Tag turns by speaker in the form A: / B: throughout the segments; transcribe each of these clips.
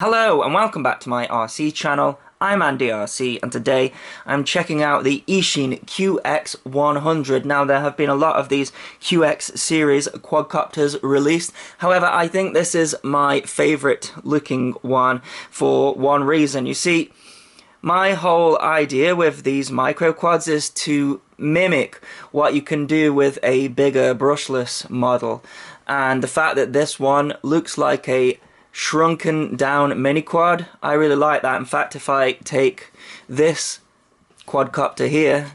A: Hello and welcome back to my RC channel. I'm AndyRC and today I'm checking out the Eachine QX100. Now there have been a lot of these QX series quadcopters released. However, I think this is my favourite looking one for one reason. You see, my whole idea with these micro quads is to mimic what you can do with a bigger brushless model. And the fact that this one looks like a shrunken down mini quad, I really like that. In fact, if I take this quadcopter here,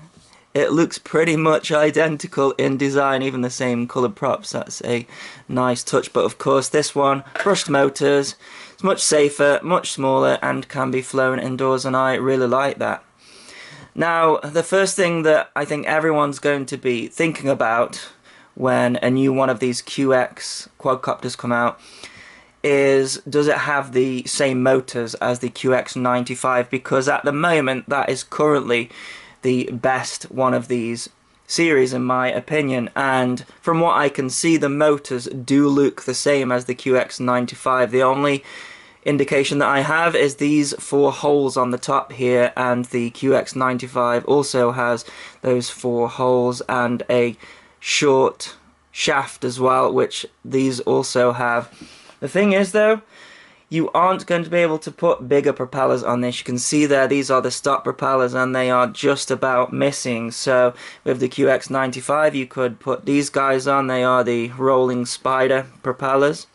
A: it looks pretty much identical in design, even the same coloured props. That's a nice touch. But of course this one, brushed motors, it's much safer, much smaller, and can be flown indoors, and I really like that. Now, the first thing that I think everyone's going to be thinking about when a new one of these QX quadcopters come out is, does it have the same motors as the QX95? Because at the moment that is currently the best one of these series in my opinion, and from what I can see the motors do look the same as the QX95. The only indication that I have is these four holes on the top here, and the QX95 also has those four holes and a short shaft as well, which these also have. The thing is though, you aren't going to be able to put bigger propellers on this. You can see there, these are the stock propellers and they are just about missing. So with the QX95 you could put these guys on. They are the rolling spider propellers.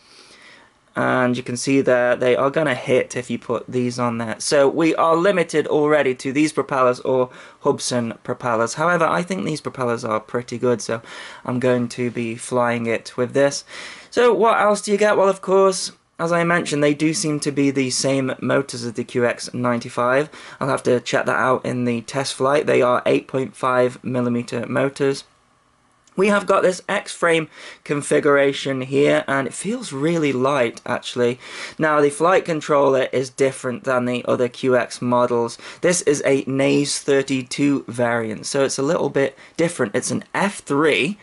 A: And you can see there, they are going to hit if you put these on there. So we are limited already to these propellers or Hubsan propellers. However, I think these propellers are pretty good, so I'm going to be flying it with this. So what else do you get? Well, of course, as I mentioned, they do seem to be the same motors as the QX95. I'll have to check that out in the test flight. They are 8.5mm motors. We have got this X-frame configuration here, and it feels really light actually. Now the flight controller is different than the other QX models. This is a NAS 32 variant, so it's a little bit different. It's an F3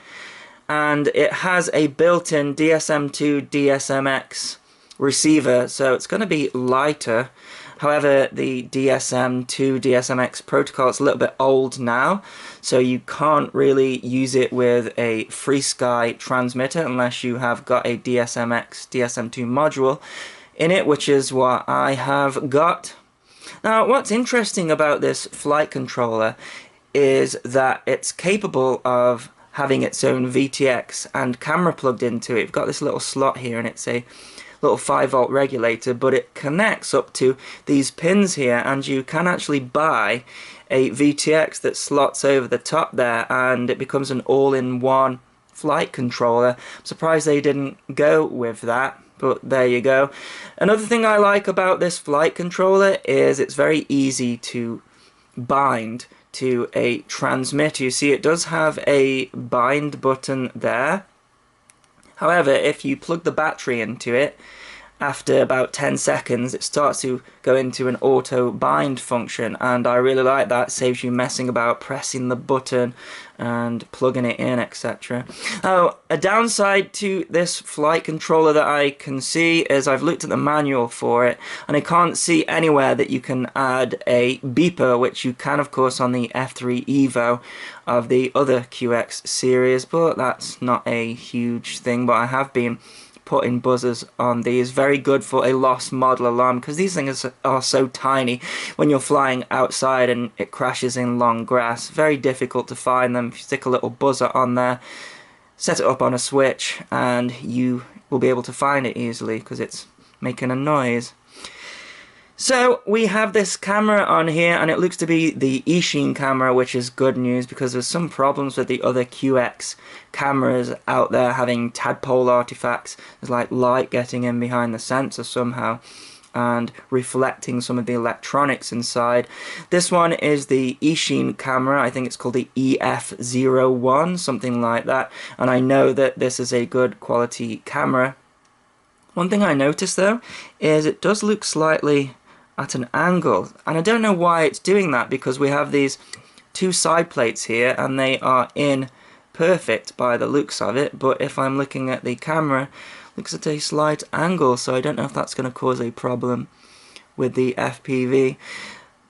A: and it has a built-in DSM2 DSMX receiver, so it's going to be lighter. However, the DSM2 DSMX protocol is a little bit old now, so you can't really use it with a FreeSky transmitter unless you have got a DSMX DSM2 module in it, which is what I have got. Now, what's interesting about this flight controller is that it's capable of having its own VTX and camera plugged into it. You've got this little slot here and it's a little 5-volt regulator, but it connects up to these pins here, and you can actually buy a VTX that slots over the top there, and it becomes an all-in-one flight controller. I'm surprised they didn't go with that, but there you go. Another thing I like about this flight controller is it's very easy to bind to a transmitter. You see, it does have a bind button there. However, if you plug the battery into it, after about 10 seconds it starts to go into an auto bind function, and I really like that. It saves you messing about pressing the button and plugging it in, etc. Now, a downside to this flight controller that I can see is I've looked at the manual for it and I can't see anywhere that you can add a beeper, which you can of course on the F3 Evo of the other QX series, but that's not a huge thing. But I have been putting buzzers on these. Very good for a lost model alarm, because these things are so tiny when you're flying outside and it crashes in long grass. Very difficult to find them. If you stick a little buzzer on there, set it up on a switch, and you will be able to find it easily because it's making a noise. So we have this camera on here, and it looks to be the Eachine camera, which is good news because there's some problems with the other QX cameras out there having tadpole artifacts. There's like light getting in behind the sensor somehow and reflecting some of the electronics inside. This one is the Eachine camera. I think it's called the EF01, something like that, and I know that this is a good quality camera. One thing I noticed though is it does look slightly at an angle, and I don't know why it's doing that, because we have these two side plates here and they are in perfect by the looks of it, but if I'm looking at the camera looks at a slight angle, so I don't know if that's going to cause a problem with the FPV.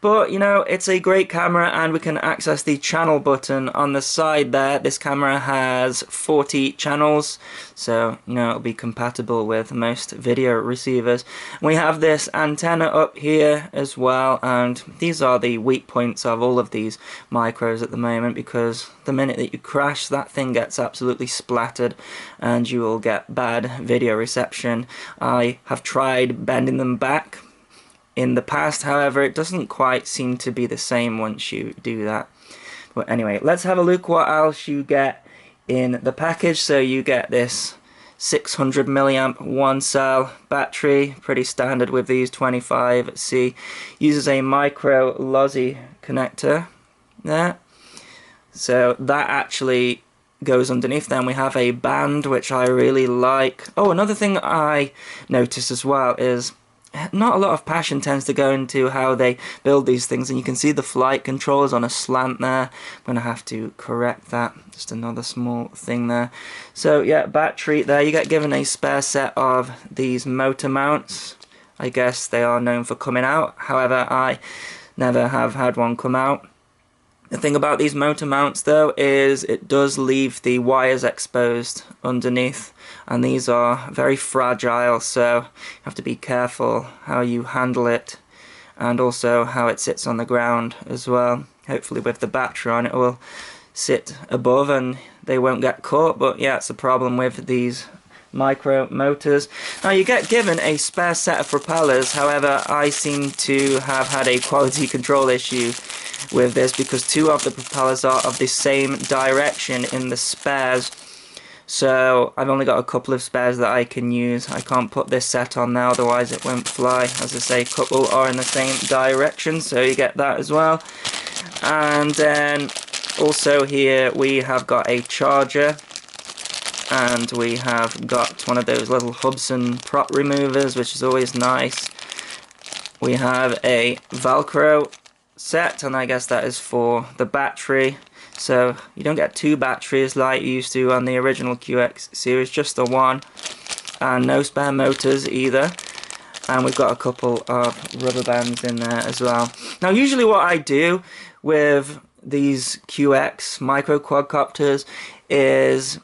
A: But, you know, it's a great camera, and we can access the channel button on the side there. This camera has 40 channels, so, you know, it'll be compatible with most video receivers. We have this antenna up here as well, and these are the weak points of all of these micros at the moment, because the minute that you crash, that thing gets absolutely splattered and you will get bad video reception. I have tried bending them back in the past, however, it doesn't quite seem to be the same once you do that. But anyway, let's have a look what else you get in the package. So you get this 600 milliamp one cell battery, pretty standard with these 25C. Uses a micro LOSI connector there. So that actually goes underneath. Then we have a band, which I really like. Oh, another thing I noticed as well is not a lot of passion tends to go into how they build these things, and you can see the flight controls on a slant there. I'm going to have to correct that, just another small thing there. So yeah, battery there. You get given a spare set of these motor mounts. I guess they are known for coming out, however I never have had one come out. The thing about these motor mounts though is it does leave the wires exposed underneath, and these are very fragile, so you have to be careful how you handle it, and also how it sits on the ground as well. Hopefully with the battery on it will sit above and they won't get caught, but yeah, it's a problem with these micro motors. Now you get given a spare set of propellers, however I seem to have had a quality control issue with this because two of the propellers are of the same direction in the spares, so I've only got a couple of spares that I can use. I can't put this set on now, otherwise it won't fly. As I say, a couple are in the same direction, so you get that as well. And then also here we have got a charger, and we have got one of those little Hubsan prop removers, which is always nice. We have a Velcro set, and I guess that is for the battery, so you don't get two batteries like you used to on the original QX series, just the one, and no spare motors either. And we've got a couple of rubber bands in there as well. Now usually what I do with these QX micro quadcopters is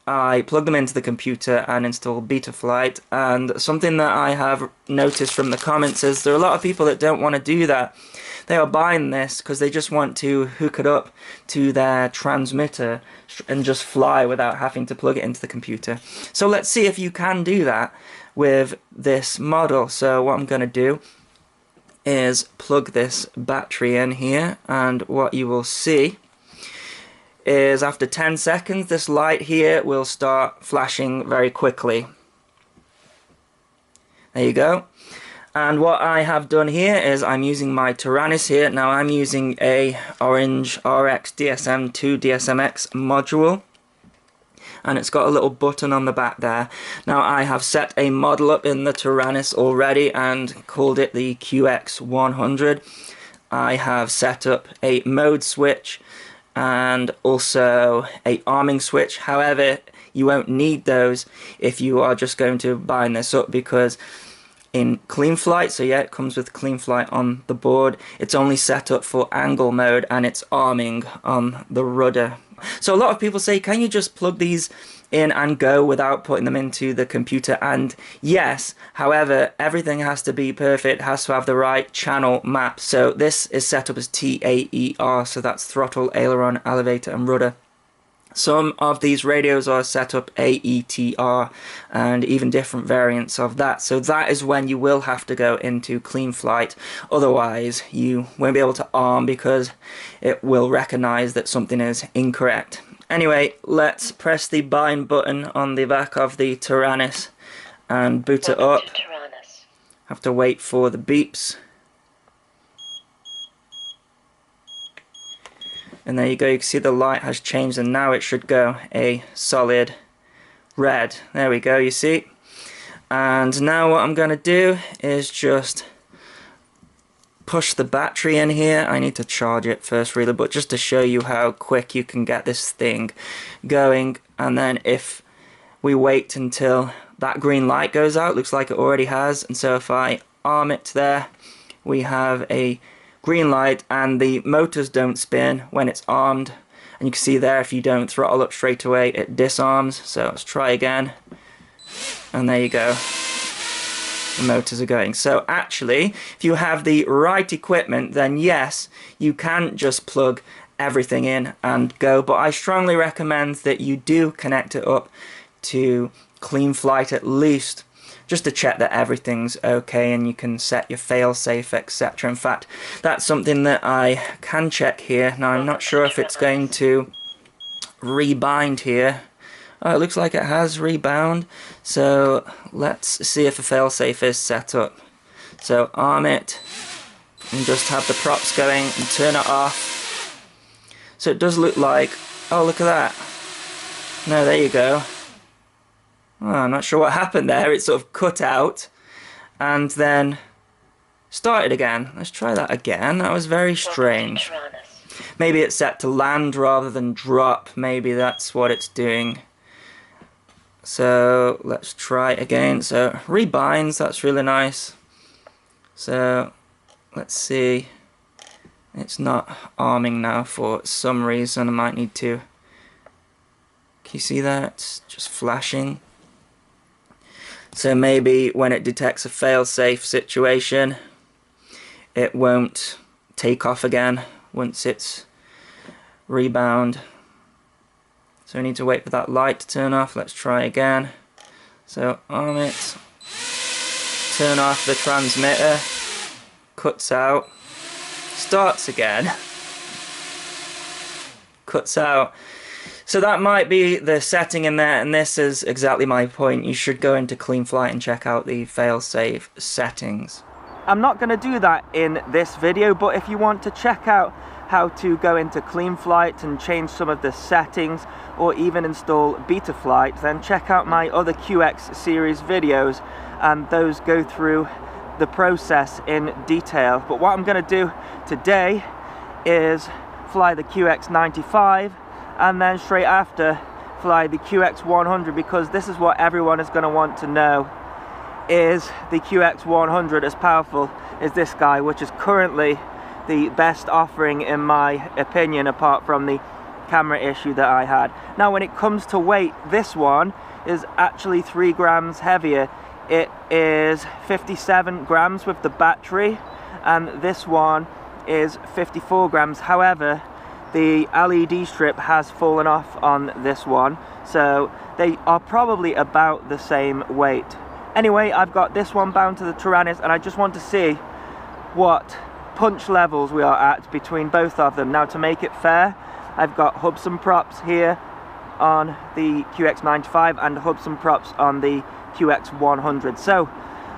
A: I plug them into the computer and install Betaflight, and something that I have noticed from the comments is there are a lot of people that don't want to do that. They are buying this because they just want to hook it up to their transmitter and just fly without having to plug it into the computer. So let's see if you can do that with this model. So what I'm going to do is plug this battery in here, and what you will see is after 10 seconds this light here will start flashing very quickly. There you go. And what I have done here is I'm using my Taranis here. Now I'm using a orange RX DSM2 DSMX module, and it's got a little button on the back there. Now I have set a model up in the Taranis already and called it the QX100. I have set up a mode switch and also a arming switch. However, you won't need those if you are just going to bind this up, because in CleanFlight, so yeah, it comes with CleanFlight on the board, it's only set up for angle mode and it's arming on the rudder. So a lot of people say, can you just plug these in and go without putting them into the computer? And yes, however, everything has to be perfect, has to have the right channel map. So this is set up as TAER, so that's throttle, aileron, elevator and rudder. Some of these radios are set up AETR and even different variants of that, so that is when you will have to go into CleanFlight. Otherwise you won't be able to arm because it will recognize that something is incorrect. Anyway, let's press the bind button on the back of the Taranis and boot it up. Have to wait for the beeps. And there you go, you can see the light has changed and now it should go a solid red. There we go, you see. And now what I'm going to do is just push the battery in here. I need to charge it first really, but just to show you how quick you can get this thing going. And then if we wait until that green light goes out. Looks like it already has. And so if I arm it there, we have a green light, and the motors don't spin when it's armed. And you can see there, if you don't throttle up straight away, it disarms. So let's try again. And there you go. The motors are going. So actually, if you have the right equipment, then yes, you can just plug everything in and go. But I strongly recommend that you do connect it up to CleanFlight at least, just to check that everything's okay, and you can set your fail-safe, etc. In fact, that's something that I can check here. Now, I'm not sure if it's going to rebind here. Oh, it looks like it has rebound. So let's see if a fail-safe is set up. So arm it and just have the props going and turn it off. So it does look like, oh, look at that. No, there you go. Oh, I'm not sure what happened there. It sort of cut out and then started again. Let's try that again. That was very strange. Maybe it's set to land rather than drop. Maybe that's what it's doing. So let's try again. So rebinds, that's really nice. So let's see. It's not arming now for some reason. I might need to. Can you see that? It's just flashing. So maybe when it detects a fail-safe situation, it won't take off again once it's rebound. So we need to wait for that light to turn off. Let's try again. So arm it, turn off the transmitter, cuts out, starts again, cuts out. So that might be the setting in there, and this is exactly my point. You should go into CleanFlight and check out the fail-safe settings. I'm not going to do that in this video, but if you want to check out how to go into CleanFlight and change some of the settings, or even install Betaflight, then check out my other QX series videos, and those go through the process in detail. But what I'm going to do today is fly the QX95, and then straight after fly the QX100, because this is what everyone is going to want to know. Is the QX100 as powerful as this guy, which is currently the best offering in my opinion, apart from the camera issue that I had. Now when it comes to weight, this one is actually 3 grams heavier. It is 57 grams with the battery, and this one is 54 grams. However, the LED strip has fallen off on this one, so they are probably about the same weight. Anyway, I've got this one bound to the Tyrannus, and I just want to see what punch levels we are at between both of them. Now, to make it fair, I've got Hubsan props here on the QX95 and Hubsan props on the QX100. So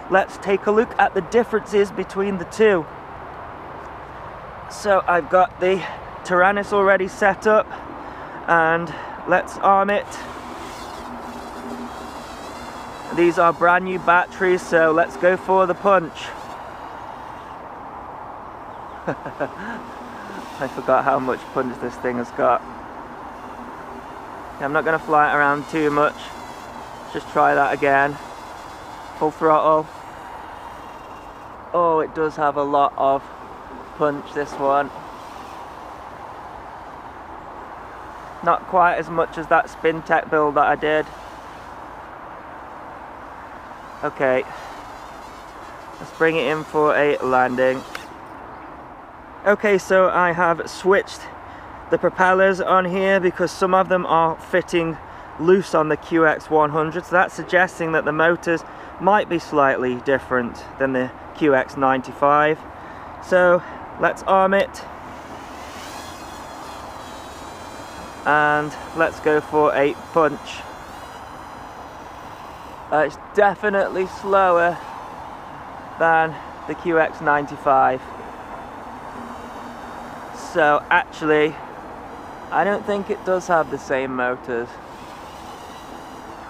A: let's take a look at the differences between the two. So I've got the Tyrannus already set up, and let's arm it. These are brand new batteries, so let's go for the punch. I forgot how much punch this thing has got. Okay, I'm not going to fly it around too much. Just try that again. Full throttle. Oh, it does have a lot of punch, this one. Not quite as much as that Spintech build that I did. Okay, let's bring it in for a landing. Okay, so I have switched the propellers on here because some of them are fitting loose on the QX100, so that's suggesting that the motors might be slightly different than the QX95. So let's arm it, and let's go for a punch. It's definitely slower than the QX95. So actually, I don't think it does have the same motors.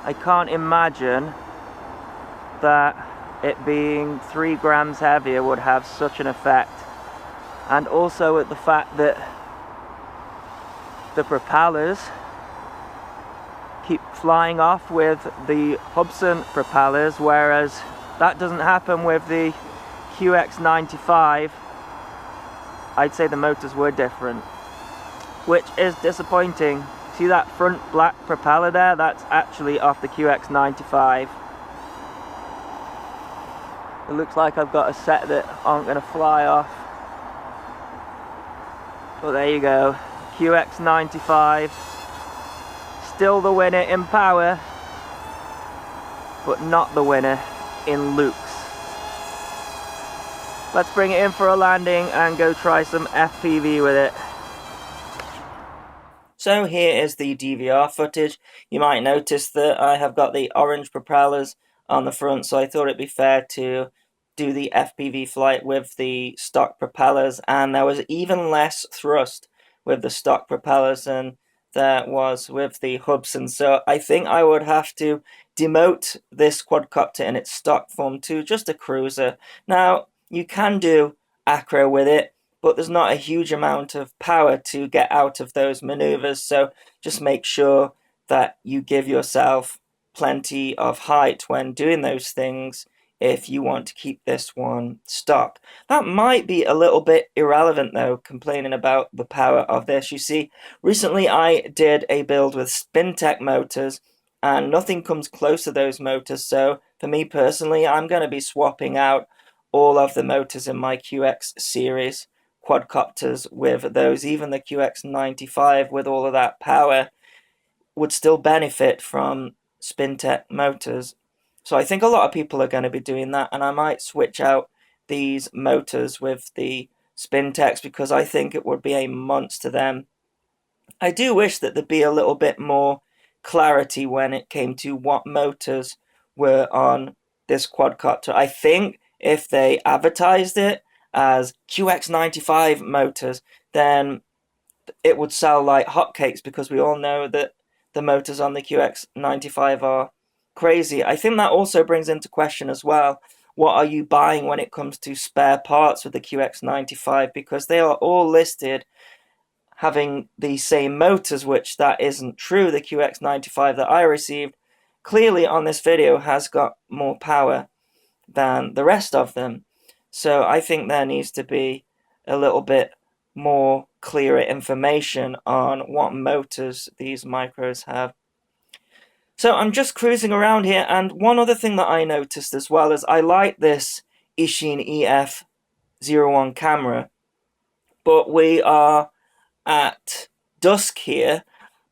A: I can't imagine that it being 3 grams heavier would have such an effect. And also with the fact that the propellers keep flying off with the Hubsan propellers, whereas that doesn't happen with the QX95. I'd say the motors were different, which is disappointing. See that front black propeller there? That's actually off the QX95. It looks like I've got a set that aren't going to fly off. But there you go, QX95. Still the winner in power, but not the winner in looks. Let's bring it in for a landing and go try some FPV with it. So here is the DVR footage. You might notice that I have got the orange propellers on the front, so I thought it'd be fair to do the FPV flight with the stock propellers, and there was even less thrust with the stock propellers than there was with the Hubsan. So I think I would have to demote this quadcopter in its stock form to just a cruiser. Now, you can do acro with it, but there's not a huge amount of power to get out of those maneuvers, so just make sure that you give yourself plenty of height when doing those things if you want to keep this one stock. That might be a little bit irrelevant though, complaining about the power of this. You see, recently I did a build with Spintech motors, and nothing comes close to those motors, so for me personally, I'm going to be swapping out all of the motors in my QX series quadcopters with those. Even the QX95 with all of that power would still benefit from Spintech motors. So I think a lot of people are going to be doing that, and I might switch out these motors with the Spintechs because I think it would be a monster then. I do wish that there'd be a little bit more clarity when it came to what motors were on this quadcopter. I think if they advertised it as QX95 motors, then it would sell like hotcakes, because we all know that the motors on the QX95 are crazy. I think that also brings into question as well, what are you buying when it comes to spare parts with the QX95, because they are all listed having the same motors, which that isn't true. The QX95 that I received clearly on this video has got more power than the rest of them. So I think there needs to be a little bit more clearer information on what motors these micros have. So I'm just cruising around here, and one other thing that I noticed as well is I like this Eachine EF01 camera, but we are at dusk here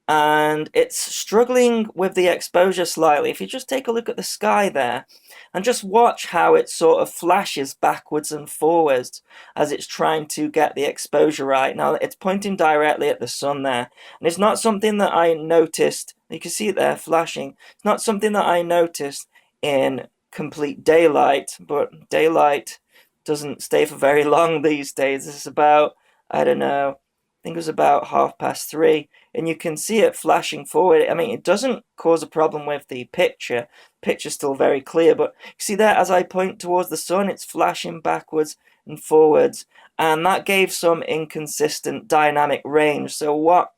A: and it's struggling with the exposure slightly. If you just take a look at the sky there and just watch how it sort of flashes backwards and forwards as it's trying to get the exposure right. Now it's pointing directly at the sun there, and it's not something that I noticed. You can see it there flashing. It's not something that I noticed in complete daylight, but daylight doesn't stay for very long these days. This is about, I don't know, I think it was about 3:30, and you can see it flashing forward. I mean, it doesn't cause a problem with the picture. Picture's still very clear, but you see there, as I point towards the sun, it's flashing backwards and forwards, and that gave some inconsistent dynamic range. So what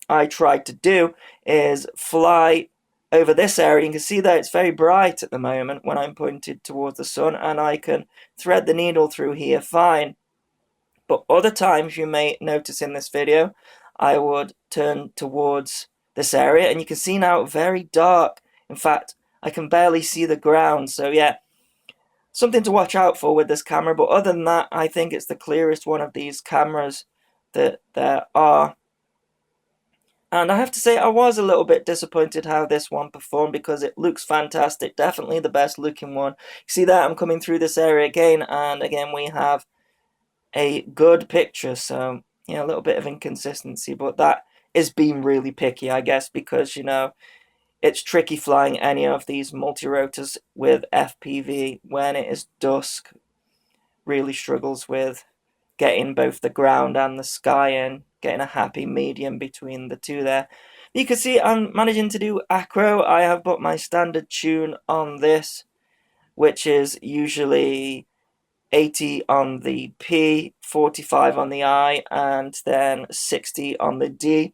A: I tried to do is fly over this area. You can see that it's very bright at the moment when I'm pointed towards the sun, and I can thread the needle through here fine. But other times, you may notice in this video, I would turn towards this area, and you can see now very dark. In fact, I can barely see the ground. So yeah, something to watch out for with this camera. But other than that, I think it's the clearest one of these cameras that there are. And I have to say, I was a little bit disappointed how this one performed, because it looks fantastic. Definitely the best looking one. You see that I'm coming through this area again, and again we have a good picture. So, you know, a little bit of inconsistency, but that is being really picky, I guess, because, you know, it's tricky flying any of these multi-rotors with FPV when it is dusk. Really struggles with getting both the ground and the sky in, getting a happy medium between the two there. You can see I'm managing to do acro. I have put my standard tune on this, which is usually 80 on the P, 45 on the I, and then 60 on the D.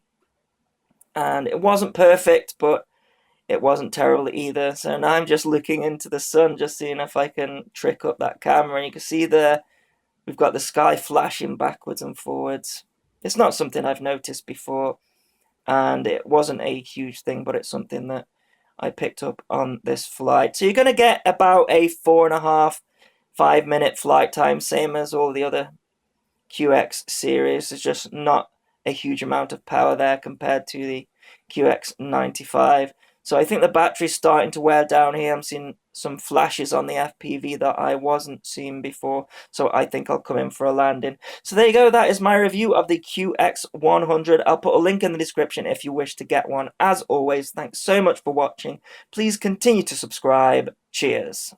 A: And it wasn't perfect, but it wasn't terrible either. So now I'm just looking into the sun, just seeing if I can trick up that camera. And you can see there, we've got the sky flashing backwards and forwards. It's not something I've noticed before, and it wasn't a huge thing, but it's something that I picked up on this flight. So you're going to get about a 4.5, 5 minute flight time, same as all the other QX series. There's just not a huge amount of power there compared to the QX95. So I think the battery's starting to wear down here. I'm seeing some flashes on the FPV that I wasn't seeing before. So I think I'll come in for a landing. So there you go. That is my review of the QX100. I'll put a link in the description if you wish to get one. As always, thanks so much for watching. Please continue to subscribe. Cheers.